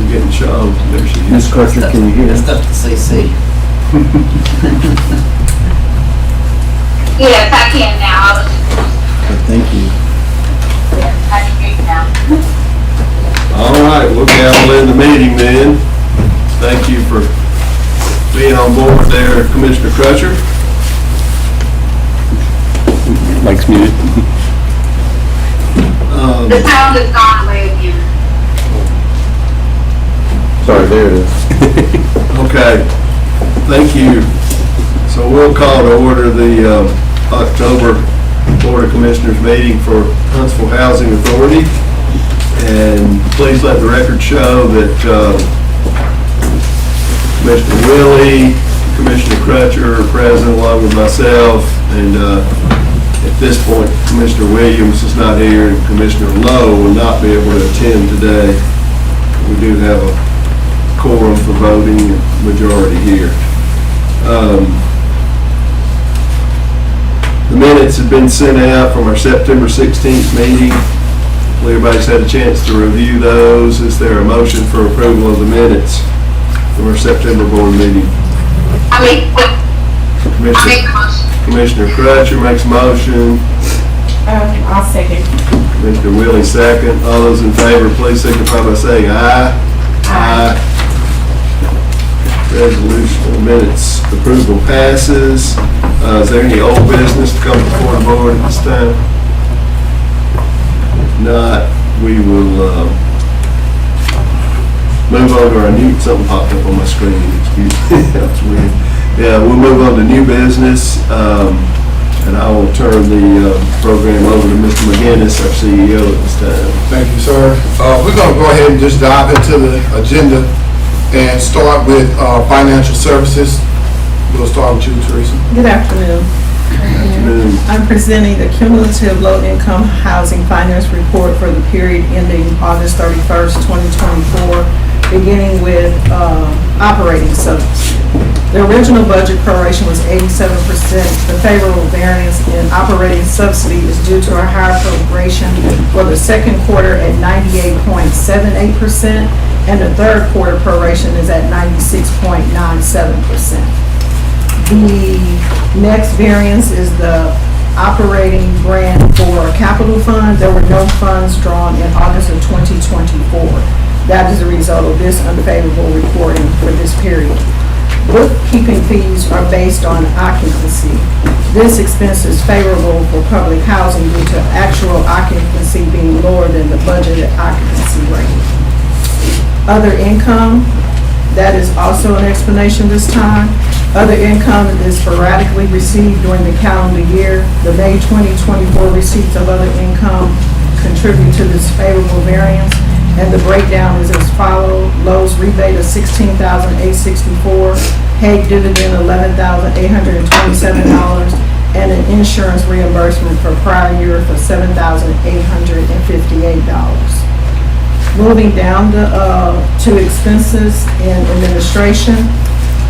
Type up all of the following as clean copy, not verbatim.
getting shoved. There she is. Ms. Crutcher, can you hear us? Stuff to CC. Yes, I can now. Thank you. Yes, I can hear you now. All right, we'll gavel in the meeting then. Thank you for being on board there, Commissioner Crutcher. Mike's muted. The sound is gone away again. Sorry, there it is. Okay, thank you. So we'll call to order the October Board of Commissioners meeting for Huntsville Housing Authority. And please let the record show that Commissioner Willie, Commissioner Crutcher are present along with myself. And at this point, Commissioner Williams is not here and Commissioner Lowe will not be able to attend today. We do have a quorum for voting and majority here. The minutes have been sent out from our September 16th meeting. Everybody's had a chance to review those. Is there a motion for approval of the minutes from our September board meeting? I make the motion. Commissioner Crutcher makes a motion. I'll second. Commissioner Willie second. All those in favor, please signify by saying aye. Aye. Resolution minutes approval passes. Is there any old business to come before the board at this time? If not, we will move on to our new, something popped up on my screen, excuse me, that's weird. Yeah, we'll move on to new business, and I will turn the program over to Mr. McGinnis, our CEO at this time. Thank you, sir. We're going to go ahead and just dive into the agenda and start with financial services. We'll start with you, Teresa. Good afternoon. Afternoon. I'm presenting the cumulative low-income housing finance report for the period ending August 31st, 2024, beginning with operating subsidy. The original budget proration was 87%. The favorable variance in operating subsidy is due to a higher proration for the second quarter at 98.78%, and the third quarter proration is at 96.97%. The next variance is the operating grant for capital fund. There were no funds drawn in August of 2024. That is a result of this unfavorable reporting for this period. Bookkeeping fees are based on occupancy. This expense is favorable for public housing due to actual occupancy being lower than the budgeted occupancy rate. Other income, that is also an explanation this time. Other income is sporadically received during the calendar year. The May 2024 receipts of other income contribute to this favorable variance, and the breakdown is as follows. Lowe's rebate of $16,864, Hague dividend $11,827, and an insurance reimbursement for prior year for $7,858. Moving down to expenses in administration.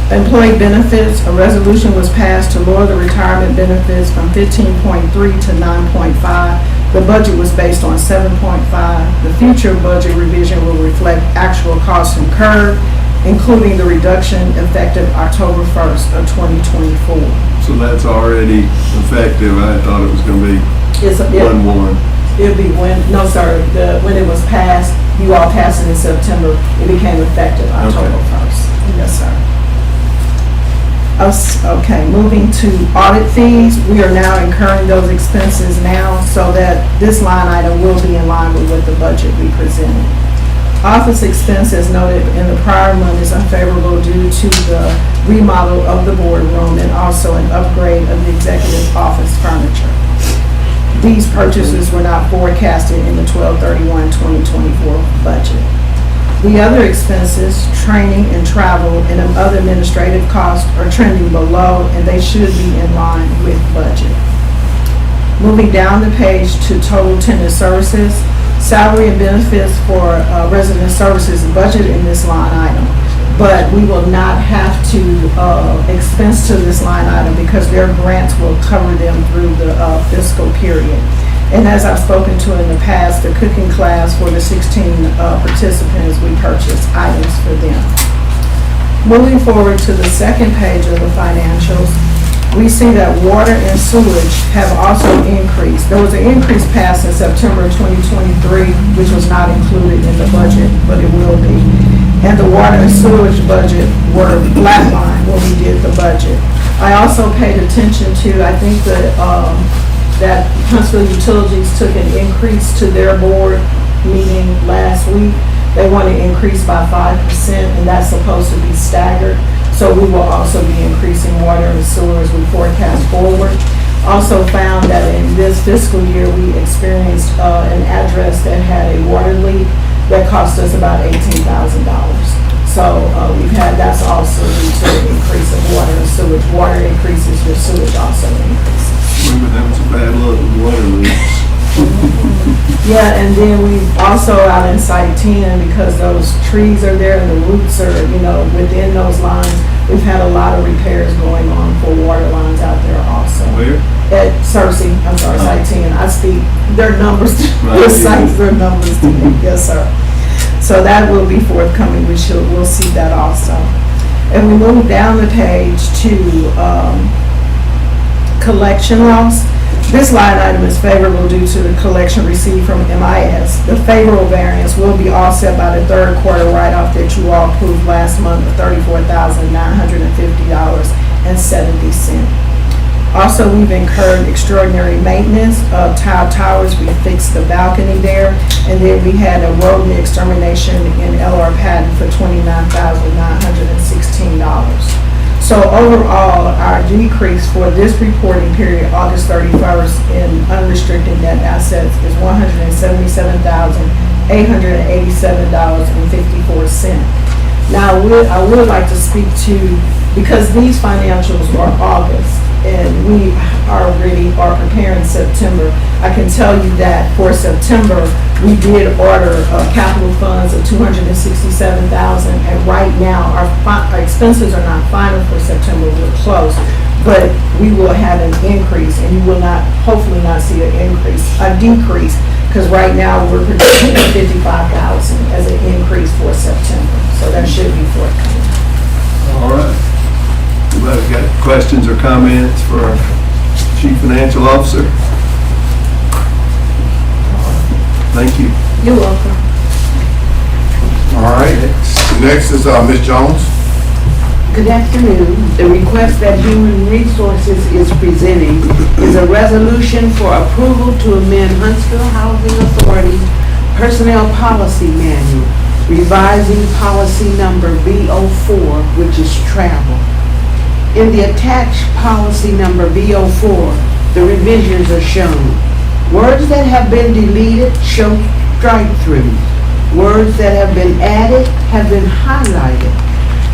Employee benefits, a resolution was passed to lower the retirement benefits from 15.3 to 9.5. The budget was based on 7.5. The future budget revision will reflect actual costs incurred, including the reduction effective October 1st of 2024. So that's already effective. I thought it was going to be 1/1. It'll be when it was passed, you all passed it in September, it became effective October 1st. Yes, sir. Okay, moving to audit fees, we are now incurring those expenses now so that this line item will be in line with what the budget we presented. Office expense, as noted in the prior month, is unfavorable due to the remodel of the boardroom and also an upgrade of the executive office furniture. These purchases were not forecasted in the 12/31/2024 budget. The other expenses, training and travel and other administrative costs are trending below, and they should be in line with budget. Moving down the page to total tenant services, salary and benefits for resident services budget in this line item, but we will not have to expense to this line item because their grants will cover them through the fiscal period. And as I've spoken to in the past, the cooking class for the 16 participants, we purchased items for them. Moving forward to the second page of the financials, we see that water and sewage have also increased. There was an increase passed in September 2023, which was not included in the budget, but it will be. And the water and sewage budget were flatlined when we did the budget. I also paid attention to, I think that Huntsville Utilities took an increase to their board meeting last week. They want to increase by 5%, and that's supposed to be staggered. So we will also be increasing water and sewer as we forecast forward. Also found that in this fiscal year, we experienced an address that had a water leak that cost us about $18,000. So that's also due to the increase of water and sewage. Water increases, your sewage also increases. Remember, that was a bad luck with water leaks. Yeah, and then we also out in Site 10, because those trees are there and the roots are, within those lines, we've had a lot of repairs going on for water lines out there also. Where? At Cersei, I'm sorry, Site 10. I speak, their numbers, Right, their yeah. sites, their numbers to me. Yes, sir. So that will be forthcoming. We'll see that also. And we move down the page to collection loss. This line item is favorable due to the collection received from MIS. The favorable variance will be offset by the third quarter write-off that you all approved last month of $34,950.70. Also, we've incurred extraordinary maintenance of tile towers. We fixed the balcony there. And then we had a rodent extermination in LR Patton for $29,916. So overall, our decrease for this reporting period, August 31st, in unrestricted net assets is $177,887.54. Now, I would like to speak to, because these financials are August, and we already are preparing September. I can tell you that for September, we did order capital funds of $267,000, and right now, our expenses are not final for September, we're close, but we will have an increase, and you will hopefully not see a decrease, because right now, we're projecting $55,000 as an increase for September, so that should be forthcoming. All right. Anybody got questions or comments for our Chief Financial Officer? Thank you. You're welcome. All right. Next is Ms. Jones. Good afternoon. The request that Human Resources is presenting is a resolution for approval to amend Huntsville Housing Authority Personnel Policy Manual, revising policy number B04, which is travel. In the attached policy number B04, the revisions are shown. Words that have been deleted show strike-throughs. Words that have been added have been highlighted.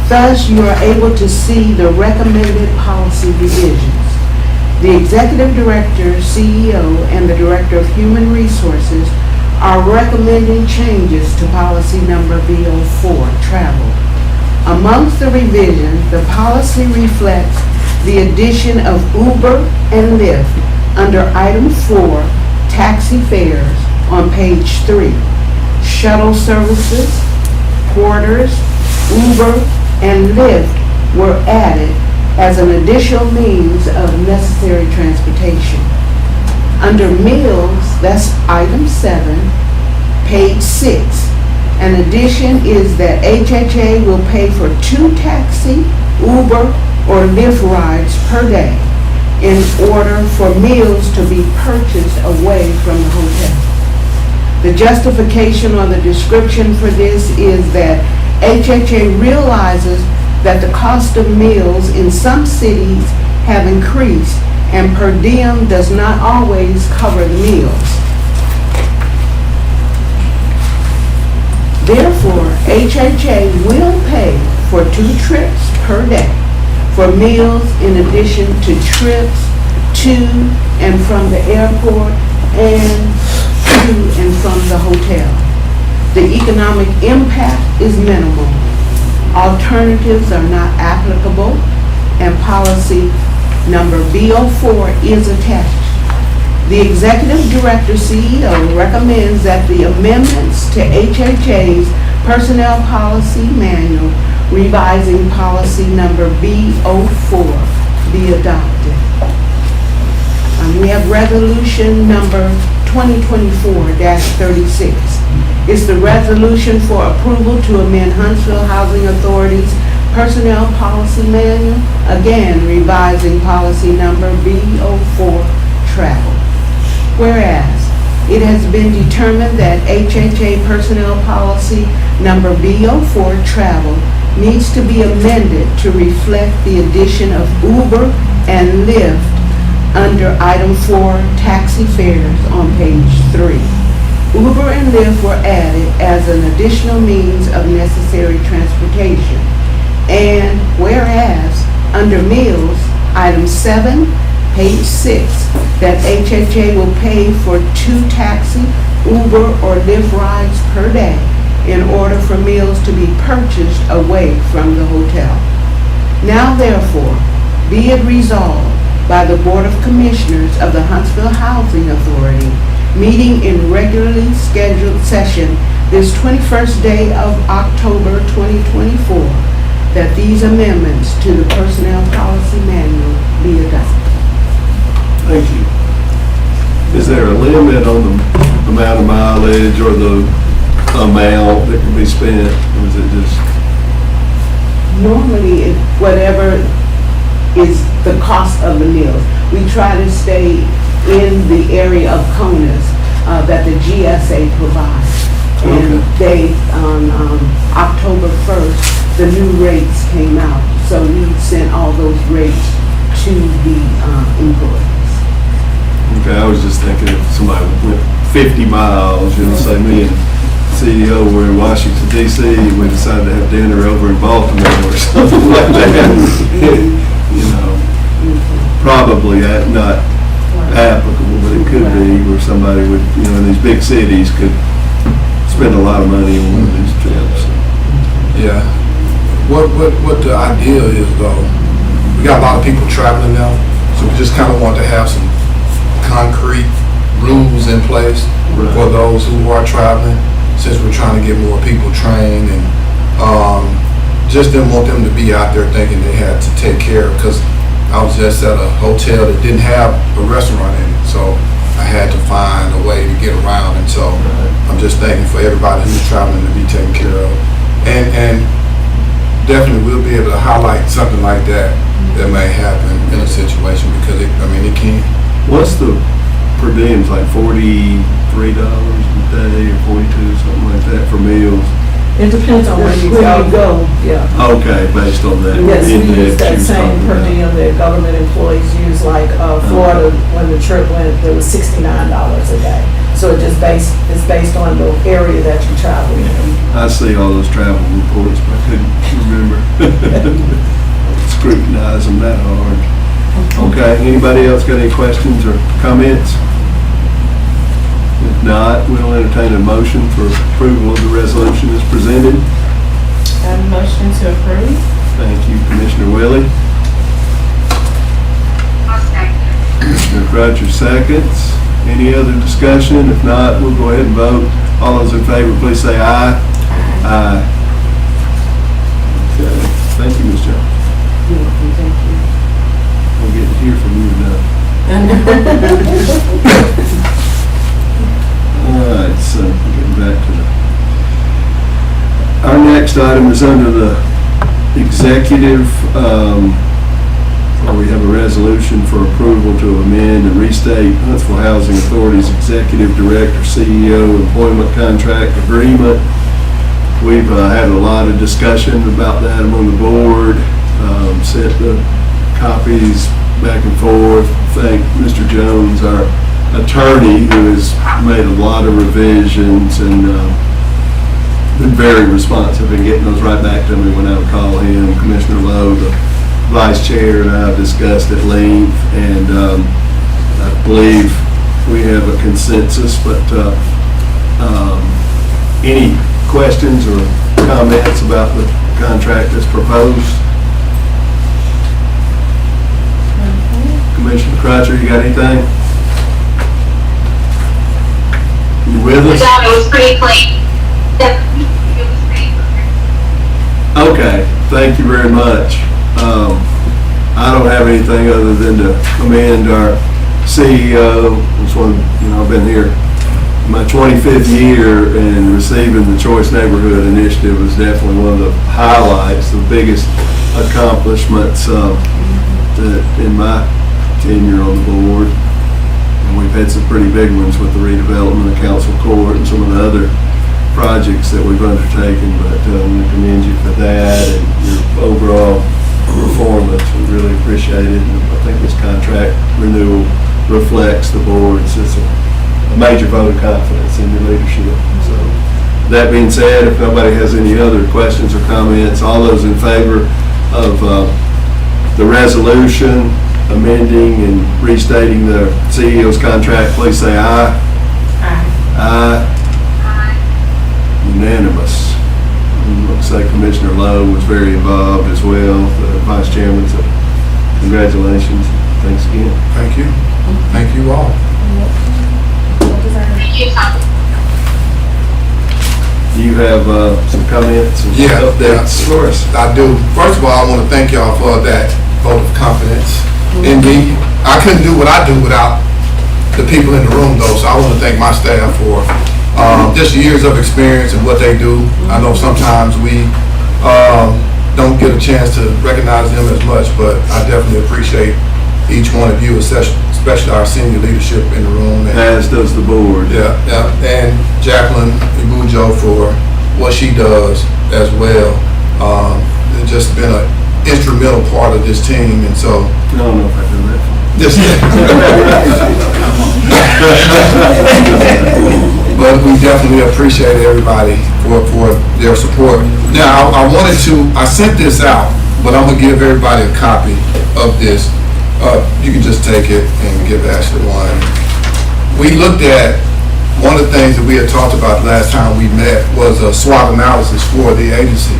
Thus, you are able to see the recommended policy revisions. The Executive Director, CEO, and the Director of Human Resources are recommending changes to policy number B04, travel. Amongst the revisions, the policy reflects the addition of Uber and Lyft under item 4, taxi fares, on page 3. Shuttle services, porters, Uber, and Lyft were added as an additional means of necessary transportation. Under meals, that's item 7, page 6. An addition is that HHA will pay for 2 taxi, Uber, or Lyft rides per day in order for meals to be purchased away from the hotel. The justification or the description for this is that HHA realizes that the cost of meals in some cities have increased and per diem does not always cover the meals. Therefore, HHA will pay for 2 trips per day for meals in addition to trips to and from the airport and to and from the hotel. The economic impact is minimal. Alternatives are not applicable, and policy number B04 is attached. The Executive Director, CEO, recommends that the amendments to HHA's Personnel Policy Manual, revising policy number B04, be adopted. We have resolution number 2024-36. It's the resolution for approval to amend Huntsville Housing Authority's Personnel Policy Manual, again revising policy number B04, travel. Whereas, it has been determined that HHA Personnel Policy number B04, travel, needs to be amended to reflect the addition of Uber and Lyft under item 4, taxi fares on page 3. Uber and Lyft were added as an additional means of necessary transportation. And whereas, under meals, item 7, page 6, that HHA will pay for 2 taxi, Uber, or Lyft rides per day in order for meals to be purchased away from the hotel. Now therefore, be it resolved by the Board of Commissioners of the Huntsville Housing Authority, meeting in regularly scheduled session this 21st day of October 2024, that these amendments to the Personnel Policy Manual be adopted. Thank you. Is there a limit on the amount of mileage or the amount that can be spent, or is it just? Normally, whatever is the cost of the meals. We try to stay in the area of CONUS that the GSA provides. And they, on October 1st, the new rates came out. So we sent all those rates to the employees. Okay, I was just thinking if somebody went 50 miles, you know, say me and CEO were in Washington DC, and we decided to have dinner over in Baltimore or something like that. You know, probably not applicable, but it could be where somebody would, you know, in these big cities could spend a lot of money on one of these trips. Yeah. What the idea is though, we got a lot of people traveling now, so we just kind of want to have some concrete rules in place for those who are traveling, since we're trying to get more people trained, and just didn't want them to be out there thinking they had to take care of, because I was just at a hotel that didn't have a restaurant in it, so I had to find a way to get around, and so I'm just thanking for everybody who's traveling to be taken care of. And definitely we'll be able to highlight something like that may happen in a situation, because it can. What's the per diems, like $43 a day or 42, something like that for meals? It depends on where you go. Yeah. Okay, based on that. Yes, we use index that you was same talking per about. diem that government employees use, like Florida, when the trip went, it was $69 a day. So it's based on the area that you travel in. I see all those travel reports, but I couldn't remember. Scrutinize them that hard. Okay, anybody else got any questions or comments? If not, we'll entertain a motion for approval of the resolution as presented. Have a motion to approve? Thank you, Commissioner Willie. I'll second. Commissioner Crutcher seconds. Any other discussion? If not, we'll go ahead and vote. All those in favor, please say aye. Aye. Okay, thank you, Ms. Jones. Thank you. We'll get to hear from you now. All right, so getting back to our next item is under the executive, where we have a resolution for approval to amend and restate Huntsville Housing Authority's Executive Director, CEO employment contract agreement. We've had a lot of discussion about that among the board, sent the copies back and forth. Thank Mr. Jones, our attorney, who has made a lot of revisions and been very responsive in getting those right back to me when I would call him. Commissioner Lowe, the vice chair, and I have discussed at length, and I believe we have a consensus, but any questions or comments about the contract that's proposed? Commissioner Crutcher, you got anything? with us? it was pretty clean. It was pretty clear. Okay, thank you very much. I don't have anything other than to commend our CEO. This one, I've been here my 25th year, and receiving the Choice Neighborhood Initiative was definitely one of the highlights, the biggest accomplishments that in my tenure on the board. And we've had some pretty big ones with the redevelopment of Council Court and some of the other projects that we've undertaken, but I want to commend you for that and your overall performance. We really appreciate it, and I think this contract renewal reflects the board's, it's a major vote of confidence in your leadership. So, that being said, if nobody has any other questions or comments, all those in favor of the resolution amending and restating the CEO's contract, please say aye. Aye. Unanimous. And looks like Commissioner Lowe was very involved as well, the Vice Chairman, so congratulations. Thanks again. Thank you. Thank you all. Thank you, Tom. Do you have some comments and Yeah, updates for us? I do. First of all, I want to thank y'all for that vote of confidence in me. I couldn't do what I do without the people in the room, though, so I want to thank my staff for just years of experience and what they do. I know sometimes we don't get a chance to recognize them as much, but I definitely appreciate each one of you, especially our senior leadership in the room. As does the board. Yeah, and Jacqueline Ibujo for what she does as well. It's just been an instrumental part of this team, and so. I don't know if I do that. But we definitely appreciate everybody for their support. Now, I sent this out, but I'm gonna give everybody a copy of this. You can just take it and give Ashley one. We looked at, one of the things that we had talked about last time we met was a SWOT analysis for the agency.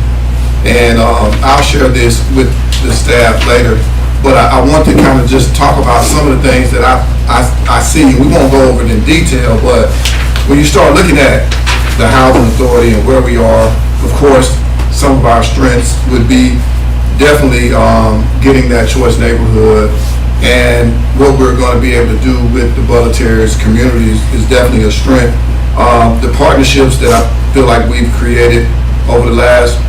And I'll share this with the staff later, but I want to kind of just talk about some of the things that I see. We won't go over it in detail, but when you start looking at the housing authority and where we are, of course, some of our strengths would be definitely getting that choice neighborhood, and what we're going to be able to do with the Butler Terrace communities is definitely a strength. The partnerships that I feel like we've created over the last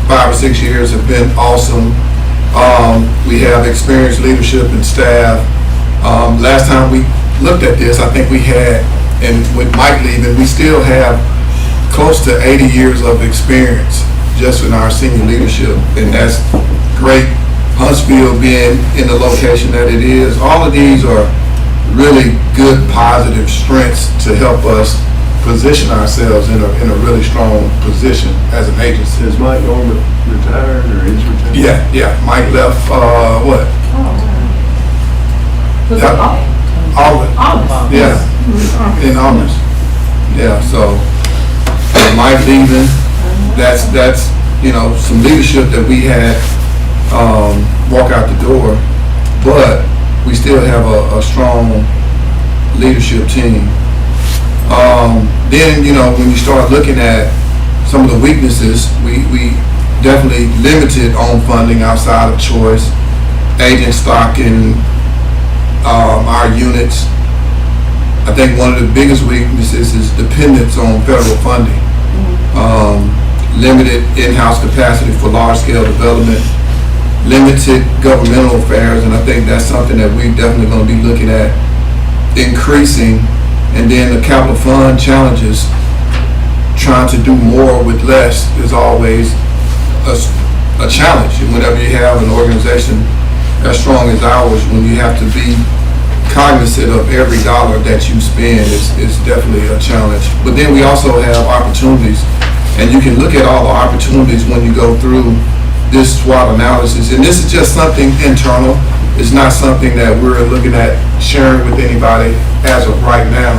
5 or 6 years have been awesome. We have experienced leadership and staff. Last time we looked at this, I think we had, and with Mike leaving, we still have close to 80 years of experience just in our senior leadership, and that's great. Huntsville being in the location that it is, all of these are really good, positive strengths to help us position ourselves in a really strong position as an agency. Is Mike Norman retired or is retired? Yeah, Mike left, what? August. Yeah, in August. Yeah, so Mike leaving, that's some leadership that we had walk out the door, but we still have a strong leadership team. Then, when you start looking at some of the weaknesses, we definitely limited on funding outside of choice, agent stock in our units. I think one of the biggest weaknesses is dependence on federal funding. Limited in-house capacity for large-scale development, limited governmental affairs, and I think that's something that we're definitely going to be looking at increasing. And then the capital fund challenges, trying to do more with less is always a challenge. And whenever you have an organization as strong as ours, when you have to be cognizant of every dollar that you spend, is definitely a challenge. But then we also have opportunities, and you can look at all the opportunities when you go through this SWOT analysis. And this is just something internal. It's not something that we're looking at sharing with anybody as of right now,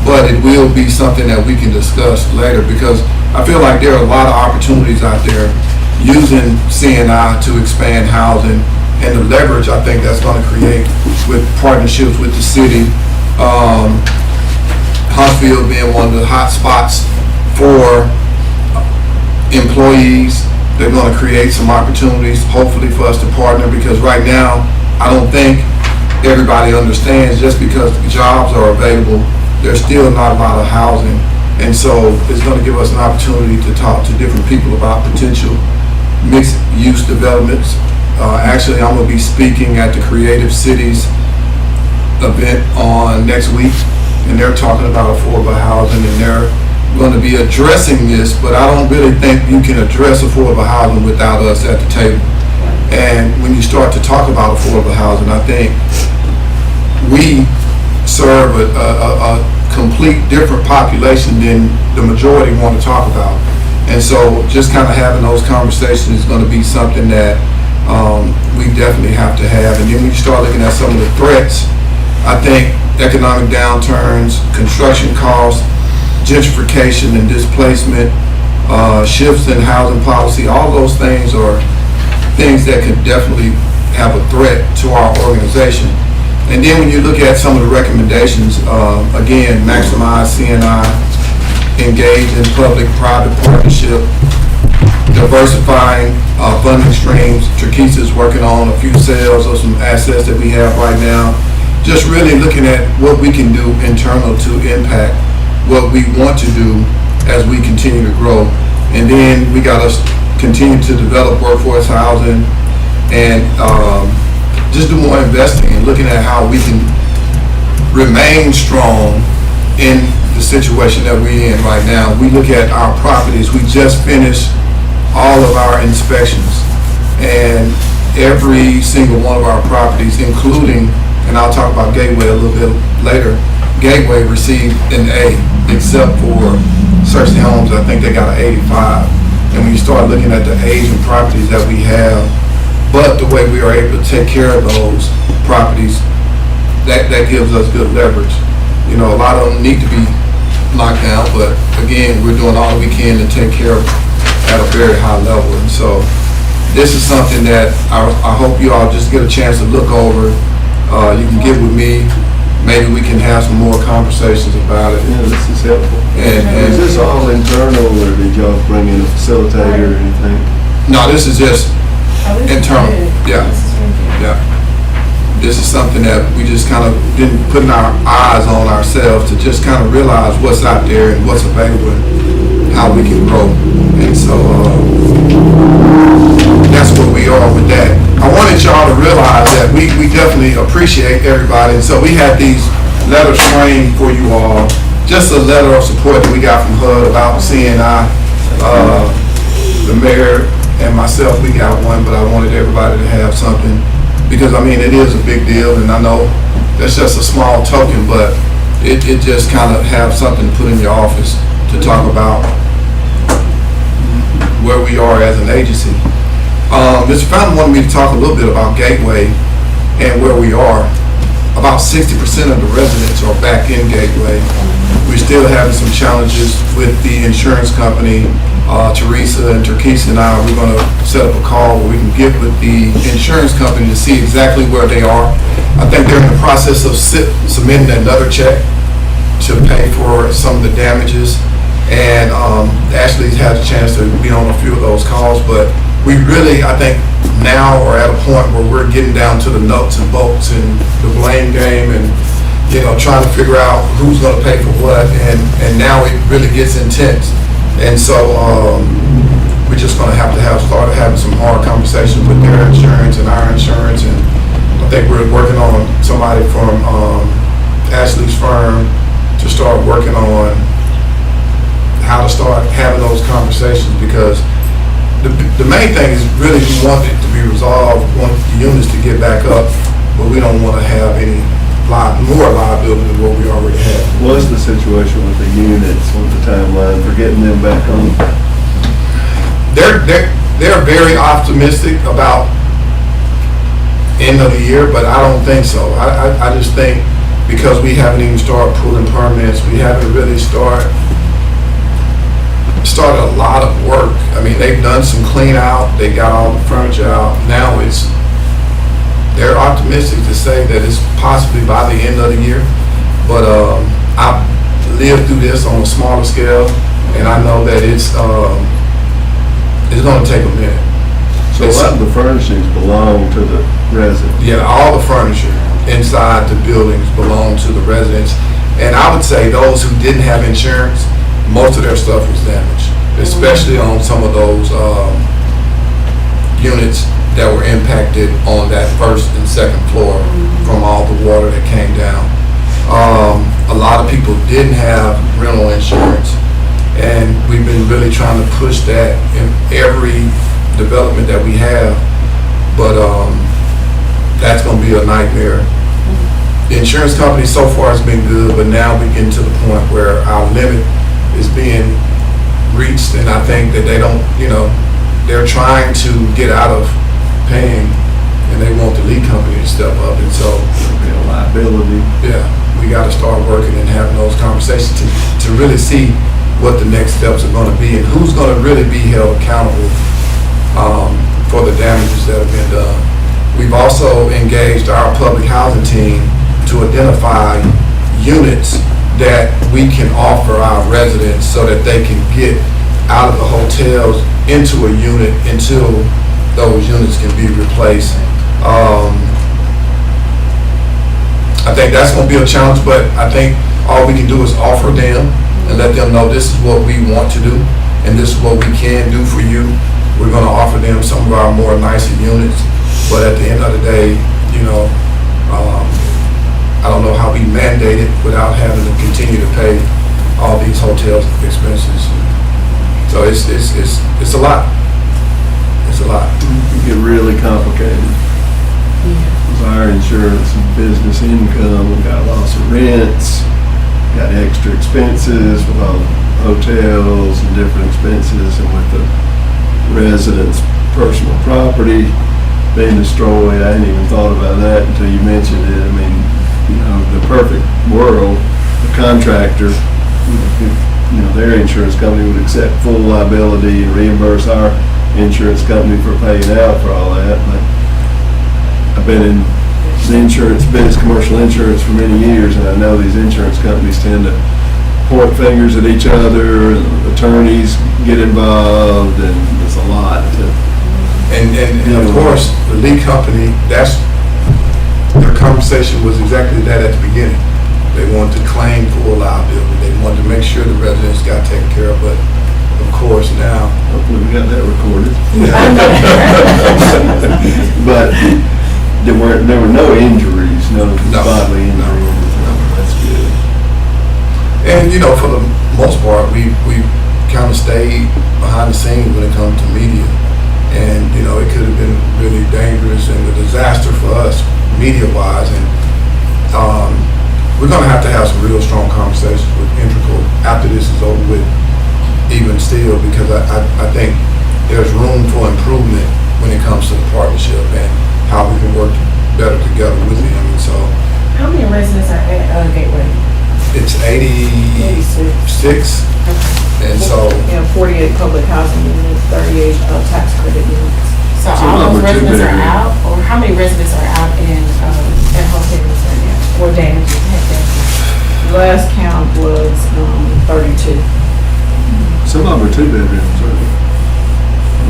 but it will be something that we can discuss later, because I feel like there are a lot of opportunities out there using CNI to expand housing, and the leverage I think that's going to create with partnerships with the city. Huntsville being one of the hot spots for employees. They're going to create some opportunities, hopefully for us to partner, because right now, I don't think everybody understands just because jobs are available, there's still not a lot of housing. And so it's going to give us an opportunity to talk to different people about potential mixed-use developments. Actually, I'm going to be speaking at the Creative Cities event on next week, and they're talking about affordable housing, and they're going to be addressing this, but I don't really think you can address affordable housing without us at the table. And when you start to talk about affordable housing, I think we serve a complete different population than the majority want to talk about. And so just kind of having those conversations is going to be something that we definitely have to have. And then when you start looking at some of the threats, I think economic downturns, construction costs, gentrification and displacement, shifts in housing policy, all those things are things that could definitely have a threat to our organization. And then when you look at some of the recommendations, again, maximize CNI, engage in public-private partnership, diversifying funding streams. Teresa is working on a few sales of some assets that we have right now. Just really looking at what we can do internal to impact what we want to do as we continue to grow. And then we got to continue to develop workforce housing and just do more investing and looking at how we can remain strong in the situation that we're in right now. We look at our properties. We just finished all of our inspections, and every single one of our properties, including, and I'll talk about Gateway a little bit later, Gateway received an A, except for Searcy Homes. I think they got an 85. And when you start looking at the age of properties that we have, but the way we are able to take care of those properties, that gives us good leverage. You know, a lot of them need to be knocked down, but again, we're doing all we can to take care of at a very high level. And so this is something that I hope you all just get a chance to look over. You can get with me. Maybe we can have some more conversations about it. Yeah, this is helpful. And Is this all internal, or did y'all bring in a facilitator or anything? no, this is just internal. Yeah, yeah. This is something that we just kind of didn't put our eyes on ourselves to just kind of realize what's out there and what's available and how we can grow. And so that's where we are with that. I wanted y'all to realize that we definitely appreciate everybody. And so we had these letters framed for you all. Just a letter of support that we got from HUD about CNI. The mayor and myself, we got one, but I wanted everybody to have something. Because, I mean, it is a big deal, and I know that's just a small token, but it just kind of have something to put in your office to talk about where we are as an agency. Mr. Fountain wanted me to talk a little bit about Gateway and where we are. About 60% of the residents are back in Gateway. We're still having some challenges with the insurance company. Teresa and Teresa and I, we're going to set up a call where we can get with the insurance company to see exactly where they are. I think they're in the process of submitting another check to pay for some of the damages. And Ashley's had a chance to be on a few of those calls, but we really, I think, now are at a point where we're getting down to the nuts and bolts and the blame game and, you know, trying to figure out who's going to pay for what. And now it really gets intense. And so we're just going to have start having some hard conversations with their insurance and our insurance. And I think we're working on somebody from Ashley's firm to start working on how to start having those conversations, because the main thing is really we want it to be resolved, we want the units to get back up, but we don't want to have any more liability than what we already have. What's the situation with the units, with the timeline for getting them back on? They're very optimistic about end of the year, but I don't think so. I just think because we haven't even started pulling permits, we haven't really started a lot of work. I mean, they've done some clean out, they got all the furniture out. Now they're optimistic to say that it's possibly by the end of the year, but lived through this on a smaller scale, and I know that it's gonna take a minute. So a lot of the furnishings belong to the resident. Yeah, all the furniture inside the buildings belong to the residents. And I would say those who didn't have insurance, most of their stuff was damaged, especially on some of those units that were impacted on that first and second floor from all the water that came down. A lot of people didn't have rental insurance, and we've been really trying to push that in every development that we have, but that's going to be a nightmare. The insurance company so far has been good, but now we're getting to the point where our limit is being reached, and I think that they don't, they're trying to get out of paying, and they want the lead company to step up, and so, Liability. yeah, we got to start working and having those conversations to really see what the next steps are going to be and who's going to really be held accountable for the damages that have been done. We've also engaged our public housing team to identify units that we can offer our residents so that they can get out of the hotels into a unit until those units can be replaced. I think that's going to be a challenge, but I think all we can do is offer them and let them know this is what we want to do and this is what we can do for you. We're going to offer them some of our more nicer units, but at the end of the day, I don't know how we mandate it without having to continue to pay all these hotels expenses. So it's a lot. It's a lot. It get really complicated. With our insurance and business income, we got loss of rents, got extra expenses with all the hotels and different expenses, and with the residents' personal property being destroyed. I hadn't even thought about that until you mentioned it. I mean, the perfect world, the contractor, their insurance company would accept full liability and reimburse our insurance company for paying out for all that. But I've been in the insurance business, commercial insurance, for many years, and I know these insurance companies tend to point fingers at each other, and attorneys get involved, and it's a lot to. And of course, the lead company, their conversation was exactly that at the beginning. They wanted to claim full liability. They wanted to make sure the residents got taken care of, but of course now. Hopefully we got that recorded. But there were no injuries, no bodily injuries. That's good. And for the most part, we kind of stayed behind the scenes when it comes to media. And it could have been really dangerous and a disaster for us media-wise. And we're going to have some real strong conversations with Integral after this is over with, even still, because I think there's room for improvement when it comes to the partnership and how we can work better together with them. And so, How many residents are at Gateway? it's 86, and so 48 public housing units, 38 tax credit units. So Some all of those them are residents are two-bedroom. out, or how many residents are out in, at hotels right now, or damaged, had damage? Last count was 32. Some of them are 2 bedrooms, aren't they?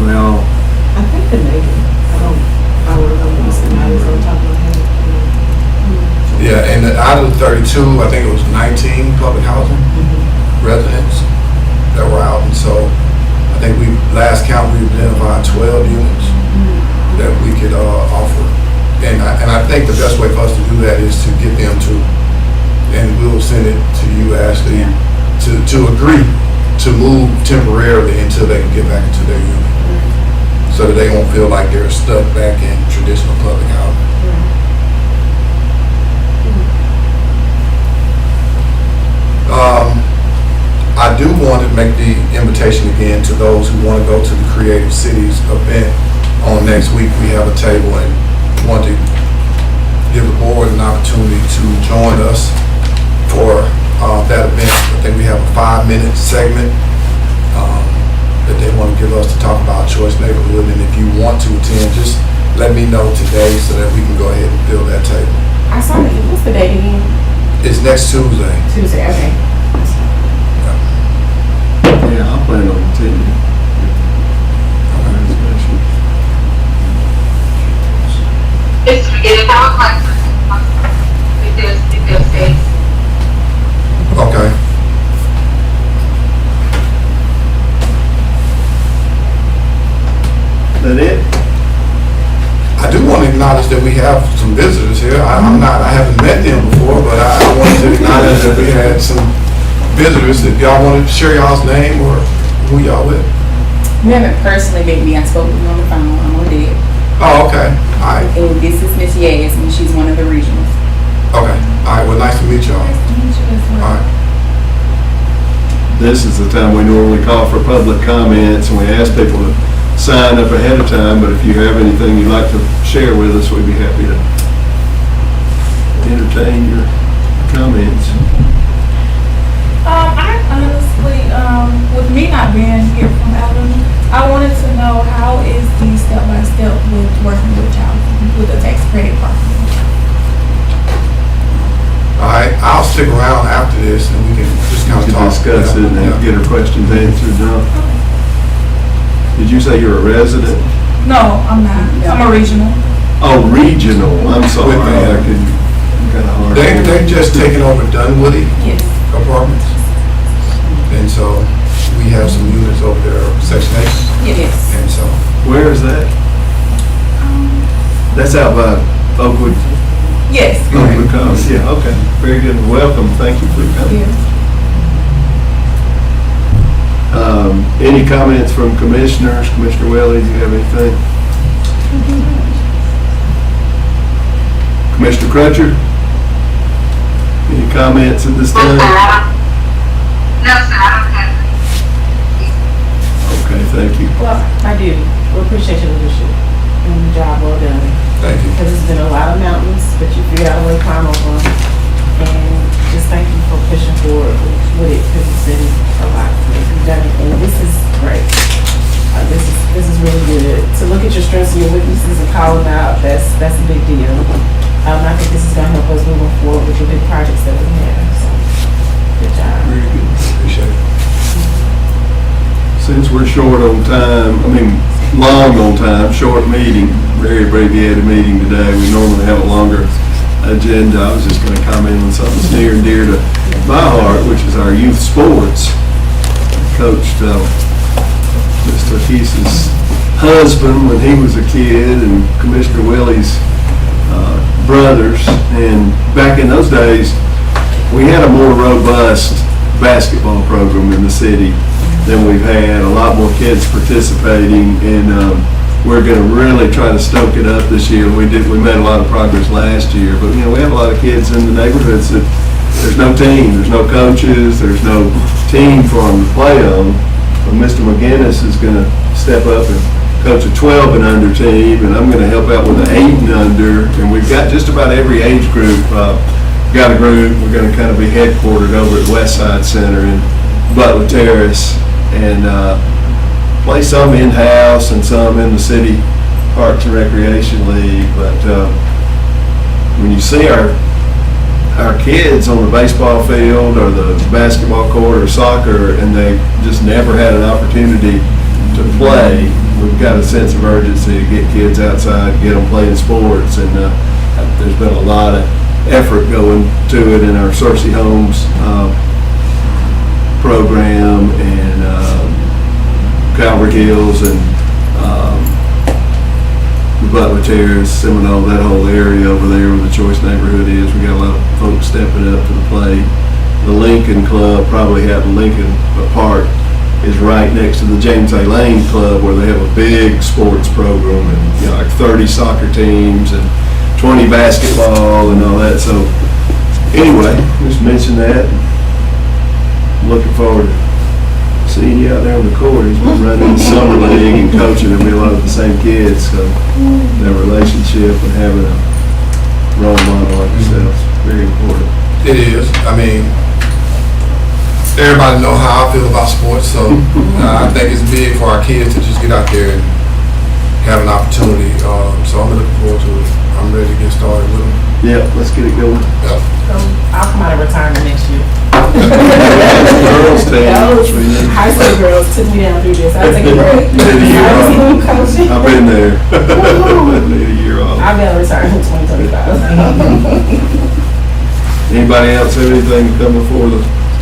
Well, I think the neighbor, I don't remember the numbers on top of my head. yeah, and out of the 32, I think it was 19 public housing residents that were out, and so I think last count we identified 12 units that we could offer, and I think the best way for us to do that is to get them to, and we'll send it to you, Ashley, to agree to move temporarily until they can get back into their unit, so that they won't feel like they're stuck back in traditional public housing. I do want to make the invitation again to those who want to go to the Creative Cities event on next week. We have a table and want to give the board an opportunity to join us for that event. I think we have a 5-minute segment that they want to give us to talk about Choice Neighborhood. And if you want to attend, just let me know today so that we can go ahead and fill that table. I saw it, what's the date again? It's next Tuesday. Tuesday, okay. Yeah, I'll plan on attending. It's beginning our classes. If there's space. Okay. That it? I do want to acknowledge that we have some visitors here. I haven't met them before, but I wanted to acknowledge that we had some visitors. If y'all want to share y'all's name or who y'all with. You haven't personally met me. I spoke with you on the phone. I'm on it. Oh, okay. All right. And this is Miss Yasmin. She's one of the regionals. Okay. All right. Well, nice to meet y'all. Nice to meet you as well. All right. This is the time we normally call for public comments, and we ask people to sign up ahead of time, but if you have anything you'd like to share with us, we'd be happy to entertain your comments. I honestly, with me not being here from Alabama, I wanted to know how is the step-by-step with working with child, with the tax credit program? All right. I'll stick around after this, and we can just We kind of can talk. discuss it and get our questions answered, John. Did you say you're a resident? No, I'm not. I'm a regional. Oh, regional, I'm sorry, With, I could, kind of hard. They just taken over Dunwoody Yes. Apartments, and so we have some units over there, Section 8, Yes. and so. Where is that? That's out by Oakwood. Yes. Oakwood College, yeah, okay, very good, welcome, thank you for coming. Yes. Any comments from commissioners? Commissioner Welly, do you have anything? Commissioner Crutcher? Any comments at this No, time? sir, no, sir, I don't have any. Okay, thank you. Well, I do. We appreciate your leadership and the job well done. Thank you. Because it's been a lot of mountains, but you figured out a way to climb over them. And just thank you for pushing forward with it, because it's been a lot. You've done it, and this is great. This is really good. To look at your strengths and your weaknesses and call them out, that's a big deal. I think this is gonna help us moving forward with the big projects that we have, so, good job. Very good. Appreciate it. Since we're short on time, long on time, short meeting, very abbreviated meeting today. We normally have a longer agenda. I was just gonna comment on something that's near and dear to my heart, which is our youth sports. Coached Mr. Keese's husband when he was a kid, and Commissioner Willie's brothers. And back in those days, we had a more robust basketball program in the city than we've had. A lot more kids participating, and we're going to really try to stoke it up this year. We made a lot of progress last year, but we have a lot of kids in the neighborhoods that there's no team, there's no coaches, there's no team for them to play on. But Mr. McGinnis is going to step up and coach a 12 and under team, and I'm going to help out with the 8 and under. And we've got just about every age group. Got a group. We're going to kind of be headquartered over at Westside Center in Butler Terrace, and play some in-house and some in the city Parks and Recreation League. But when you see our kids on the baseball field or the basketball court or soccer, and they just never had an opportunity to play, we've got a sense of urgency to get kids outside, get them playing sports, and there's been a lot of effort going to it in our Searcy Homes program, and Calvary Hills, and the Butler Terrace, Seminole, that whole area over there where the Choice neighborhood is. We got a lot of folks stepping up to the plate. The Lincoln Club, probably have Lincoln Park, is right next to the James A. Lane Club, where they have a big sports program, and like 30 soccer teams and 20 basketball and all that. So anyway, just mention that. Looking forward to seeing you out there on the court. He's been running the summer league and coaching. There'll be a lot of the same kids, so that relationship and having a role model like yourself is very important. It is. Everybody know how I feel about sports, so I think it's big for our kids to just get out there and have an opportunity. So I'm looking forward to it. I'm ready to get started with them. Yeah, let's get it going. Yeah. So I'll come out of retirement next year. Girls team, Those we need- high school girls took me down through this. I take a break. You did a year High school off. coaching. I've been there. Need a year off. I've got to retire in 2025. Anybody else have anything to come before the